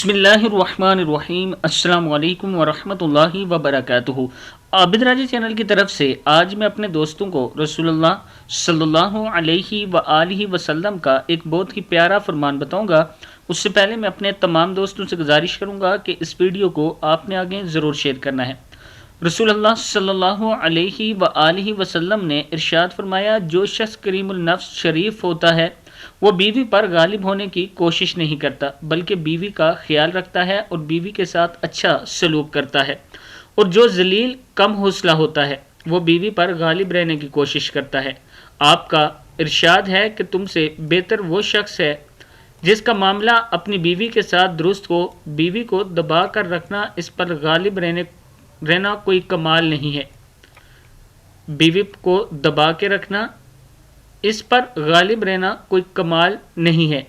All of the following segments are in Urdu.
بسم اللہ الرحمن الرحیم، السلام علیکم ورحمۃ اللہ وبرکاتہ۔ عابد راجی چینل کی طرف سے آج میں اپنے دوستوں کو رسول اللہ صلی اللہ علیہ وآلہ وسلم کا ایک بہت ہی پیارا فرمان بتاؤں گا۔ اس سے پہلے میں اپنے تمام دوستوں سے گزارش کروں گا کہ اس ویڈیو کو آپ نے آگے ضرور شیئر کرنا ہے۔ رسول اللہ صلی اللہ علیہ وآلہ وسلم نے ارشاد فرمایا، جو شخص کریم النفس شریف ہوتا ہے وہ بیوی پر غالب ہونے کی کوشش نہیں کرتا، بلکہ بیوی کا خیال رکھتا ہے اور بیوی کے ساتھ اچھا سلوک کرتا ہے، اور جو ذلیل کم حوصلہ ہوتا ہے وہ بیوی پر غالب رہنے کی کوشش کرتا ہے۔ آپ کا ارشاد ہے کہ تم سے بہتر وہ شخص ہے جس کا معاملہ اپنی بیوی کے ساتھ درست ہو۔ بیوی کو دبا کر رکھنا، اس پر غالب رہنا کوئی کمال نہیں ہے۔ بیوی کو دبا کے رکھنا، اس پر غالب رہنا کوئی کمال نہیں ہے۔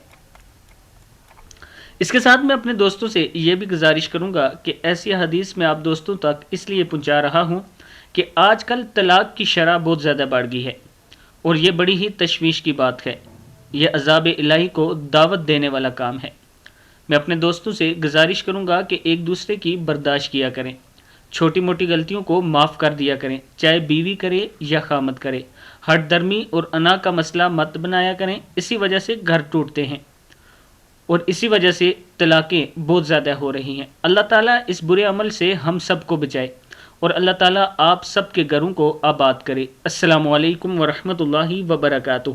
اس کے ساتھ میں اپنے دوستوں سے یہ بھی گزارش کروں گا کہ ایسی حدیث میں آپ دوستوں تک اس لیے پہنچا رہا ہوں کہ آج کل طلاق کی شرح بہت زیادہ بڑھ گئی ہے، اور یہ بڑی ہی تشویش کی بات ہے۔ یہ عذاب الہی کو دعوت دینے والا کام ہے۔ میں اپنے دوستوں سے گزارش کروں گا کہ ایک دوسرے کی برداشت کیا کریں، چھوٹی موٹی غلطیوں کو معاف کر دیا کریں، چاہے بیوی کرے یا خامد کرے۔ ہٹ درمی اور انا کا مسئلہ مت بنایا کریں، اسی وجہ سے گھر ٹوٹتے ہیں اور اسی وجہ سے طلاقیں بہت زیادہ ہو رہی ہیں۔ اللہ تعالیٰ اس برے عمل سے ہم سب کو بچائے، اور اللہ تعالیٰ آپ سب کے گھروں کو آباد کرے۔ السلام علیکم ورحمۃ اللہ وبرکاتہ۔